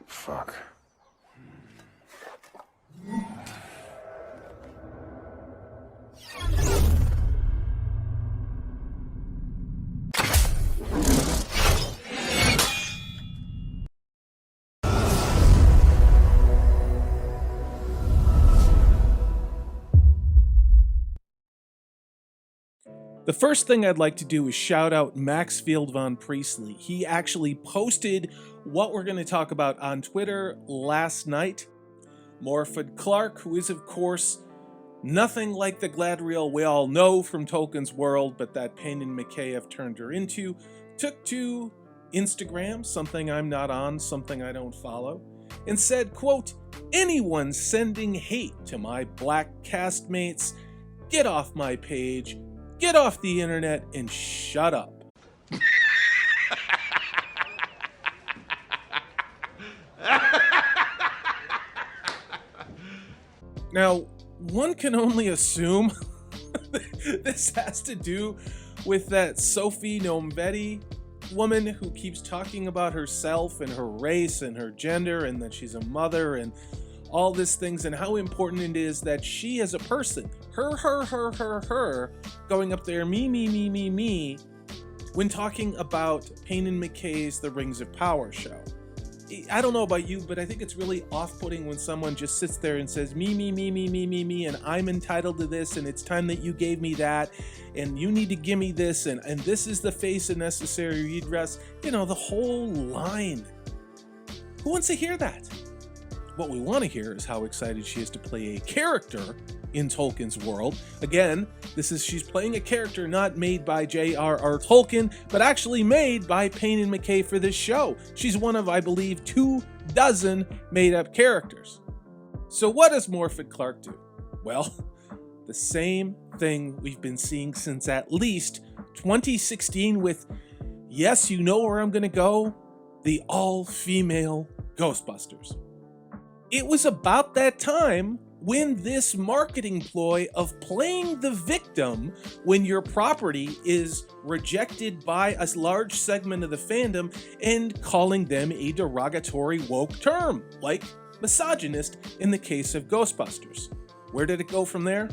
Fuck. The first thing I'd like to do is shout out Maxfield Von Priestley. He actually posted what we're going to talk about on Twitter last night. Morfydd Clark, who is, of course, nothing like the Galadriel we all know from Tolkien's world, but that Payne and McKay have turned her into, took to Instagram, something I'm not on, something I don't follow, and said, quote, "Anyone sending hate to my black castmates, get off my page, get off the internet, and shut up." Now, one can only assume this has to do with that Sophie Nomvetti woman who keeps talking about herself and her race and her gender and that she's a mother and all these things and how important it is that she as a person, her, going up there, me, when talking about Payne and McKay's The Rings of Power show. I don't know about you, but I think it's really off-putting when someone just sits there and says, me, and I'm entitled to this, and it's time that you gave me that, and you need to give me this, and this is the face of necessary redress. You know, the whole line. Who wants to hear that? What we want to hear is how excited she is to play a character in Tolkien's world. Again, she's playing a character not made by J.R.R. Tolkien, but actually made by Payne and McKay for this show. She's one of, I believe, 24 made-up characters. So what does Morfydd Clark do? Well, the same thing we've been seeing since at least 2016 with, yes, you know where I'm gonna go, the all-female Ghostbusters. It was about that time when this marketing ploy of playing the victim when your property is rejected by a large segment of the fandom and calling them a derogatory woke term, like misogynist in the case of Ghostbusters. Where did it go from there?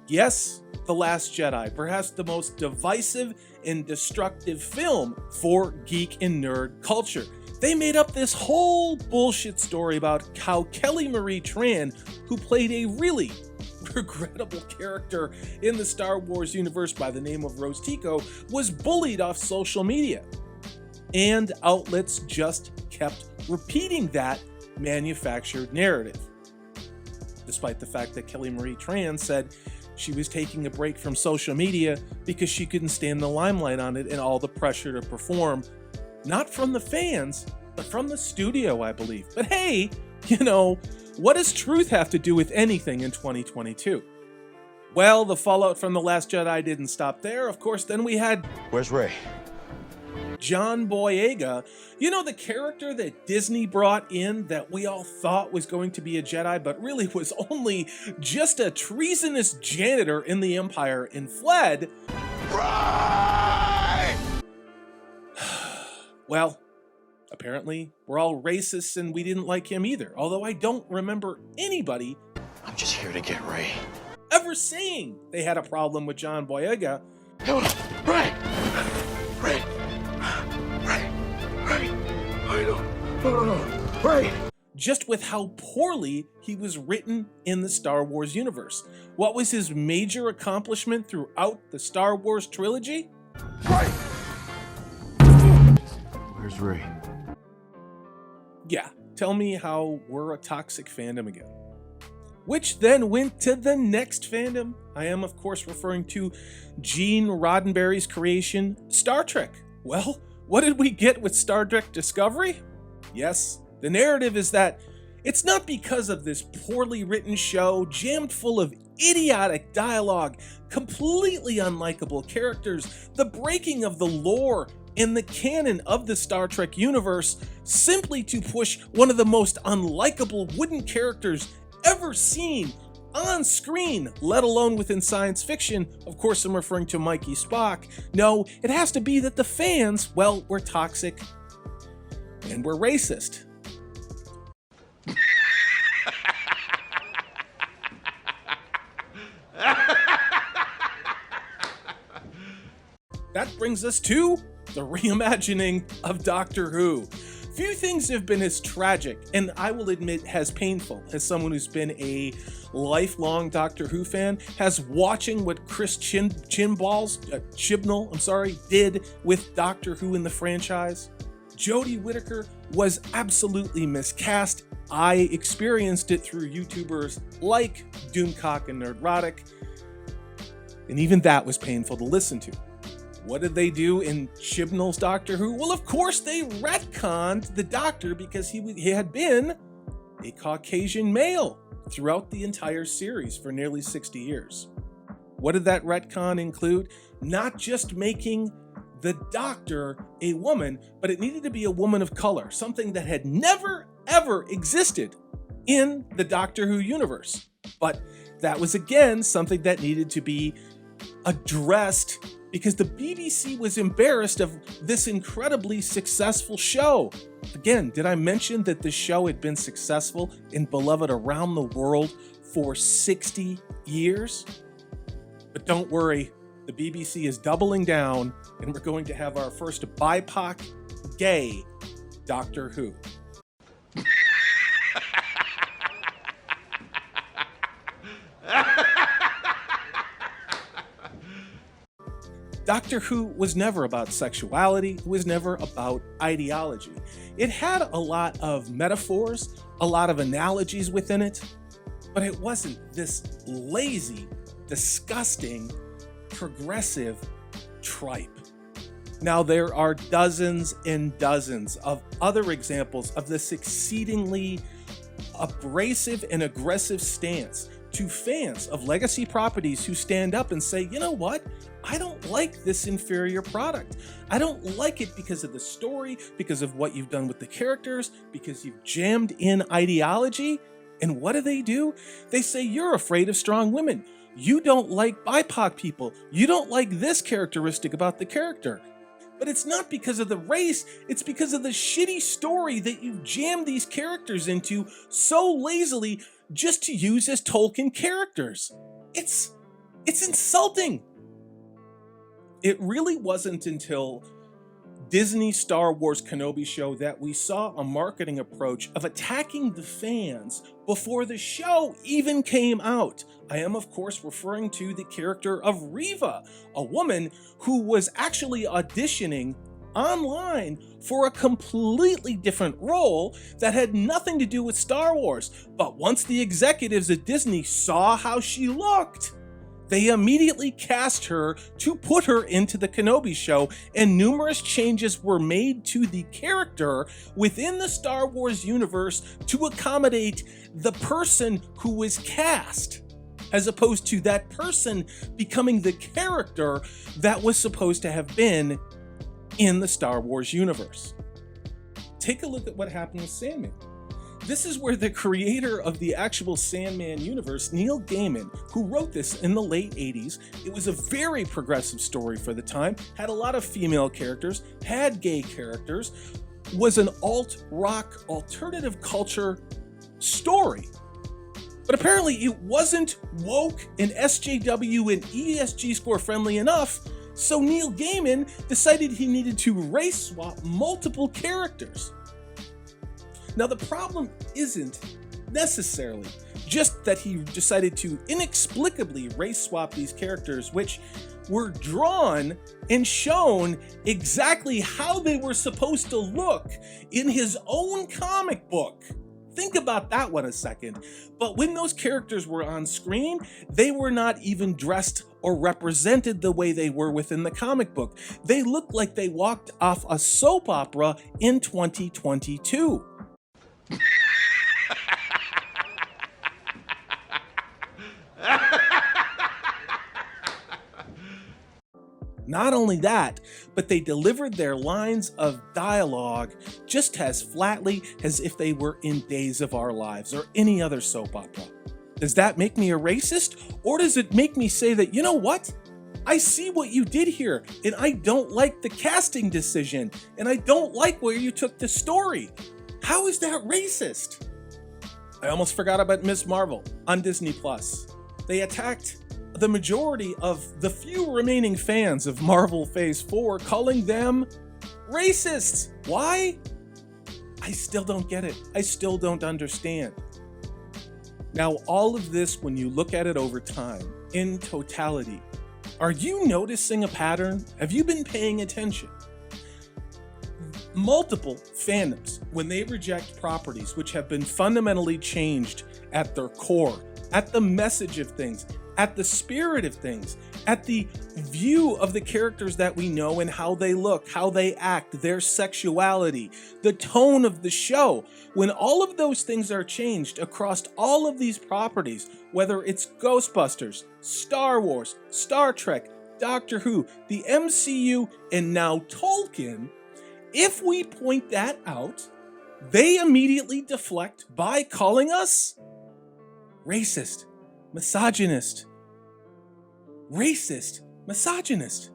Yes, The Last Jedi, perhaps the most divisive and destructive film for geek and nerd culture. They made up this whole bullshit story about how Kelly Marie Tran, who played a really regrettable character in the Star Wars universe by the name of Rose Tico, was bullied off social media. And outlets just kept repeating that manufactured narrative. Despite the fact that Kelly Marie Tran said she was taking a break from social media because she couldn't stand the limelight on it and all the pressure to perform. Not from the fans, but from the studio, I believe. But hey, you know, what does truth have to do with anything in 2022? Well, the fallout from The Last Jedi didn't stop there. Of course, then we had... Where's Ray? John Boyega. You know, the character that Disney brought in that we all thought was going to be a Jedi, but really was only just a treasonous janitor in the Empire and fled. Ray! Well, apparently we're all racists and we didn't like him either, although I don't remember anybody I'm just here to get Ray. ever saying they had a problem with John Boyega. Ray! Ray! Ray! Ray! I don't... Ray! Just with how poorly he was written in the Star Wars universe. What was his major accomplishment throughout the Star Wars trilogy? Ray! Where's Ray? Yeah, tell me how we're a toxic fandom again. Which then went to the next fandom. I am, of course, referring to Gene Roddenberry's creation, Star Trek. Well, what did we get with Star Trek Discovery? Yes, the narrative is that it's not because of this poorly written show, jammed full of idiotic dialogue, completely unlikable characters, the breaking of the lore in the canon of the Star Trek universe, simply to push one of the most unlikable wooden characters ever seen on screen, let alone within science fiction. Of course, I'm referring to Mikey Spock. No, it has to be that the fans, well, we're toxic and we're racist. brings us to the reimagining of Doctor Who. Few things have been as tragic, and I will admit as painful, as someone who's been a lifelong Doctor Who fan, has watching what Chris Chibnall did with Doctor Who in the franchise. Jodie Whittaker was absolutely miscast. I experienced it through YouTubers like Doomcock and Nerdrotic, and even that was painful to listen to. What did they do in Chibnall's Doctor Who? Well, of course, they retconned the Doctor because he had been a Caucasian male throughout the entire series for nearly 60 years. What did that retcon include? Not just making the Doctor a woman, but it needed to be a woman of color, something that had never, ever existed in the Doctor Who universe. But that was, again, something that needed to be addressed because the BBC was embarrassed of this incredibly successful show. Again, did I mention that this show had been successful and beloved around the world for 60 years? But don't worry, the BBC is doubling down, and we're going to have our first BIPOC gay Doctor Who. Doctor Who was never about sexuality, it was never about ideology. It had a lot of metaphors, a lot of analogies within it, but it wasn't this lazy, disgusting, progressive tripe. Now, there are dozens and dozens of other examples of this exceedingly abrasive and aggressive stance to fans of legacy properties who stand up and say, you know what? I don't like this inferior product. I don't like it because of the story, because of what you've done with the characters, because you've jammed in ideology. And what do? They say, you're afraid of strong women. You don't like BIPOC people. You don't like this characteristic about the character. But it's not because of the race, it's because of the shitty story that you've jammed these characters into so lazily just to use as Tolkien characters. It's insulting. It really wasn't until Disney's Star Wars Kenobi show that we saw a marketing approach of attacking the fans before the show even came out. I am, of course, referring to the character of Reva, a woman who was actually auditioning online for a completely different role that had nothing to do with Star Wars. But once the executives at Disney saw how she looked, they immediately cast her to put her into the Kenobi show, and numerous changes were made to the character within the Star Wars universe to accommodate the person who was cast, as opposed to that person becoming the character that was supposed to have been in the Star Wars universe. Take a look at what happened with Sandman. This is where the creator of the actual Sandman universe, Neil Gaiman, who wrote this in the late 80s, it was a very progressive story for the time, had a lot of female characters, had gay characters, was an alt-rock, alternative culture story. But apparently it wasn't woke and SJW and ESG score friendly enough, so Neil Gaiman decided he needed to race swap multiple characters. Now, the problem isn't necessarily just that he decided to inexplicably race swap these characters, which were drawn and shown exactly how they were supposed to look in his own comic book. Think about that one a second. But when those characters were on screen, they were not even dressed or represented the way they were within the comic book. They looked like they walked off a soap opera in 2022. Not only that, but they delivered their lines of dialogue just as flatly as if they were in Days of Our Lives or any other soap opera. Does that make me a racist? Or does it make me say that, you know what? I see what you did here, and I don't like the casting decision, and I don't like where you took the story. How is that racist? I almost forgot about Ms. Marvel on Disney+. They attacked the majority of the few remaining fans of Marvel Phase 4 calling them racists. Why? I still don't get it. I still don't understand. Now, all of this, when you look at it over time, in totality, are you noticing a pattern? Have you been paying attention? Multiple fandoms, when they reject properties which have been fundamentally changed at their core, at the message of things, at the spirit of things, at the view of the characters that we know and how they look, how they act, their sexuality, the tone of the show. When all of those things are changed across all of these properties, whether it's Ghostbusters, Star Wars, Star Trek, Doctor Who, the MCU, and now Tolkien, if we point that out, they immediately deflect by calling us racist, misogynist. Racist, misogynist.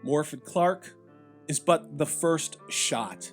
Morfydd Clark is but the first shot.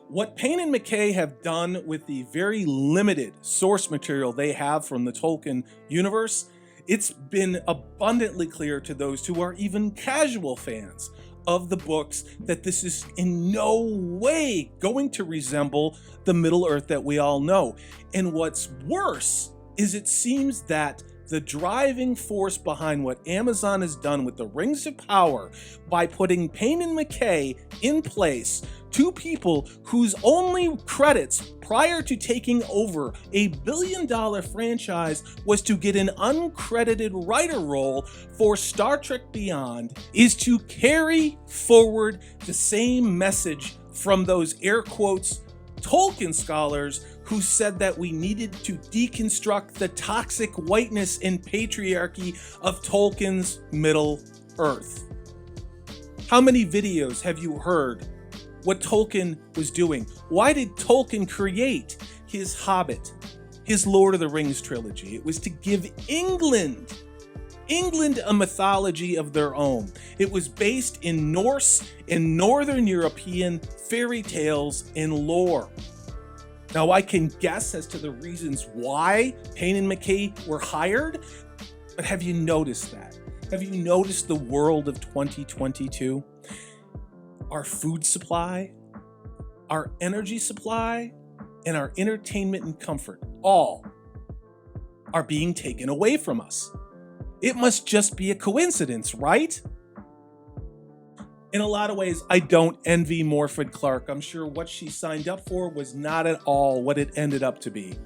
What Payne and McKay have done with the very limited source material they have from the Tolkien universe, it's been abundantly clear to those who are even casual fans of the books that this is in no way going to resemble the Middle-earth that we all know. And what's worse is it seems that the driving force behind what Amazon has done with the Rings of Power by putting Payne and McKay in place, two people whose only credits prior to taking over a billion-dollar franchise was to get an uncredited writer role for Star Trek Beyond, is to carry forward the same message from those air quotes Tolkien scholars who said that we needed to deconstruct the toxic whiteness and patriarchy of Tolkien's Middle-earth. How many videos have you heard what Tolkien was doing? Why did Tolkien create his Hobbit, his Lord of the Rings trilogy? It was to give England a mythology of their own. It was based in Norse and Northern European fairy tales and lore. Now, I can guess as to the reasons why Payne and McKay were hired, but have you noticed that? Have you noticed the world of 2022? Our food supply, our energy supply, and our entertainment and comfort all are being taken away from us. It must just be a coincidence, right? In a lot of ways, I don't envy Morfydd Clark. I'm sure what she signed up for was not at all what it ended up to be.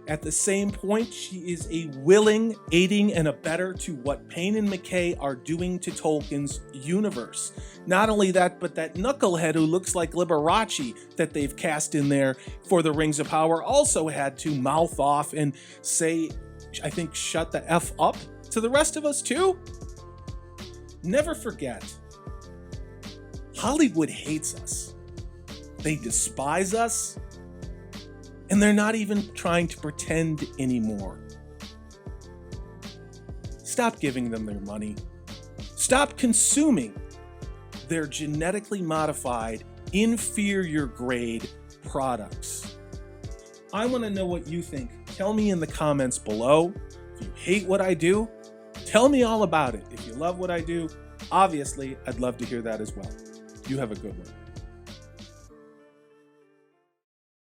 At the same point, she is a willing aiding and abettor to what Payne and McKay are doing to Tolkien's universe. Not only that, but that knucklehead who looks like Liberace that they've cast in there for the Rings of Power also had to mouth off and say, I think, shut the F up to the rest of us too. Never forget, Hollywood hates us. They despise us. And they're not even trying to pretend anymore. Stop giving them their money. Stop consuming their genetically modified, inferior grade products. I want to know what you think. Tell me in the comments below. If you hate what I do, tell me all about it. If you love what I do, obviously, I'd love to hear that as well. You have a good one.